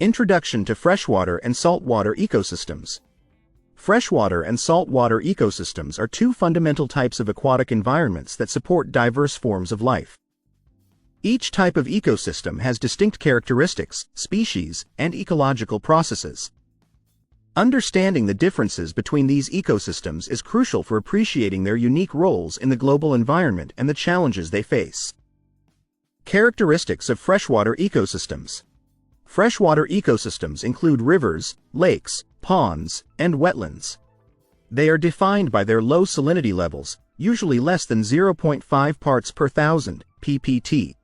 Introduction to freshwater and saltwater ecosystems. Freshwater and saltwater ecosystems are two fundamental types of aquatic environments that support diverse forms of life. Each type of ecosystem has distinct characteristics, species, and ecological processes. Understanding the differences between these ecosystems is crucial for appreciating their unique roles in the global environment and the challenges they face. Characteristics of freshwater ecosystems. Freshwater ecosystems include rivers, lakes, ponds, and wetlands. They are defined by their low salinity levels, usually less than 0.5 parts per thousand, ppt.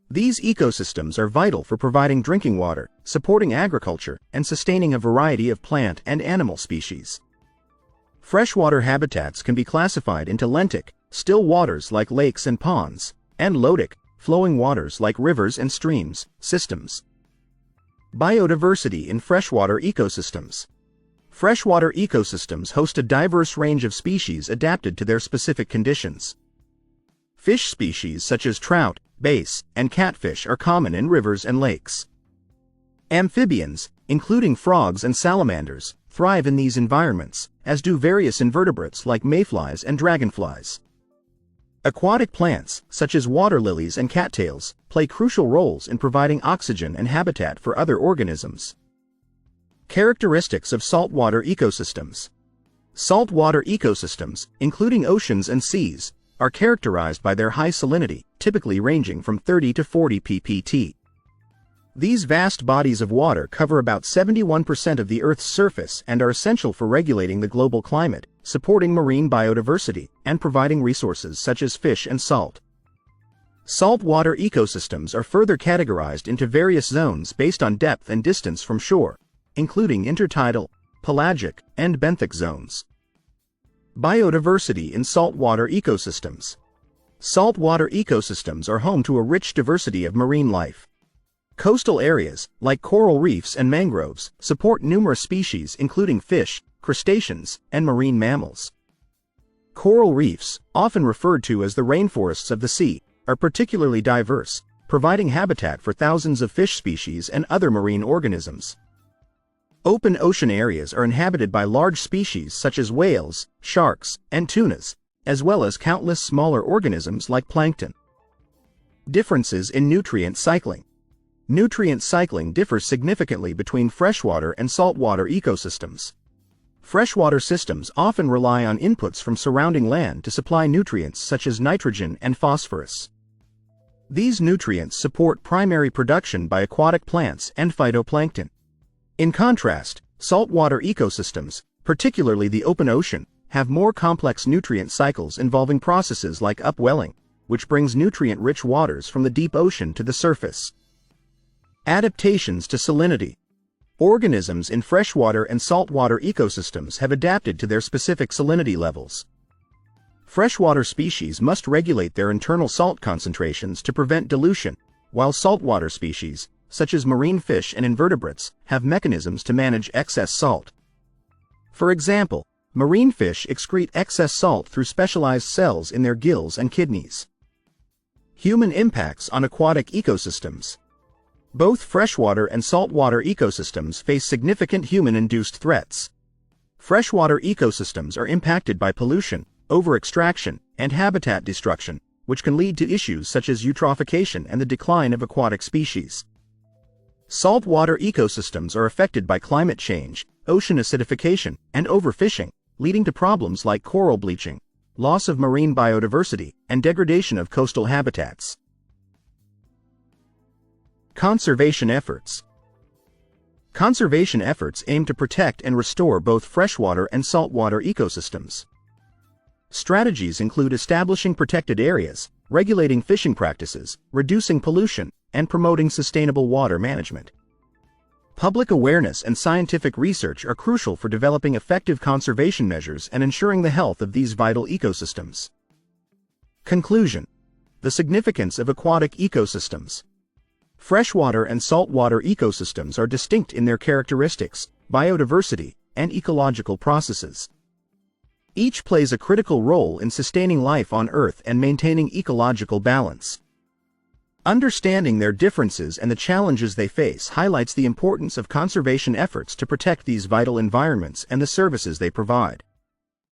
These ecosystems are vital for providing drinking water, supporting agriculture, and sustaining a variety of plant and animal species. Freshwater habitats can be classified into lentic, still waters like lakes and ponds, and lotic, flowing waters like rivers and streams, systems. Biodiversity in freshwater ecosystems. Freshwater ecosystems host a diverse range of species adapted to their specific conditions. Fish species such as trout, bass, and catfish are common in rivers and lakes. Amphibians, including frogs and salamanders, thrive in these environments, as do various invertebrates like mayflies and dragonflies. Aquatic plants, such as water lilies and cattails, play crucial roles in providing oxygen and habitat for other organisms. Characteristics of saltwater ecosystems. Saltwater ecosystems, including oceans and seas, are characterized by their high salinity, typically ranging from 30 to 40 ppt. These vast bodies of water cover about 71% of the Earth's surface and are essential for regulating the global climate, supporting marine biodiversity, and providing resources such as fish and salt. Saltwater ecosystems are further categorized into various zones based on depth and distance from shore, including intertidal, pelagic, and benthic zones. Biodiversity in saltwater ecosystems. Saltwater ecosystems are home to a rich diversity of marine life. Coastal areas, like coral reefs and mangroves, support numerous species including fish, crustaceans, and marine mammals. Coral reefs, often referred to as the rainforests of the sea, are particularly diverse, providing habitat for thousands of fish species and other marine organisms. Open ocean areas are inhabited by large species such as whales, sharks, and tunas, as well as countless smaller organisms like plankton. Differences in nutrient cycling. Nutrient cycling differs significantly between freshwater and saltwater ecosystems. Freshwater systems often rely on inputs from surrounding land to supply nutrients such as nitrogen and phosphorus. These nutrients support primary production by aquatic plants and phytoplankton. In contrast, saltwater ecosystems, particularly the open ocean, have more complex nutrient cycles involving processes like upwelling, which brings nutrient-rich waters from the deep ocean to the surface. Adaptations to salinity. Organisms in freshwater and saltwater ecosystems have adapted to their specific salinity levels. Freshwater species must regulate their internal salt concentrations to prevent dilution, while saltwater species, such as marine fish and invertebrates, have mechanisms to manage excess salt. For example, marine fish excrete excess salt through specialized cells in their gills and kidneys. Human impacts on aquatic ecosystems. Both freshwater and saltwater ecosystems face significant human-induced threats. Freshwater ecosystems are impacted by pollution, over-extraction, and habitat destruction, which can lead to issues such as eutrophication and the decline of aquatic species. Saltwater ecosystems are affected by climate change, ocean acidification, and overfishing, leading to problems like coral bleaching, loss of marine biodiversity, and degradation of coastal habitats. Conservation efforts. Conservation efforts aim to protect and restore both freshwater and saltwater ecosystems. Strategies include establishing protected areas, regulating fishing practices, reducing pollution, and promoting sustainable water management. Public awareness and scientific research are crucial for developing effective conservation measures and ensuring the health of these vital ecosystems. Conclusion. The significance of aquatic ecosystems. Freshwater and saltwater ecosystems are distinct in their characteristics, biodiversity, and ecological processes. Each plays a critical role in sustaining life on Earth and maintaining ecological balance. Understanding their differences and the challenges they face highlights the importance of conservation efforts to protect these vital environments and the services they provide.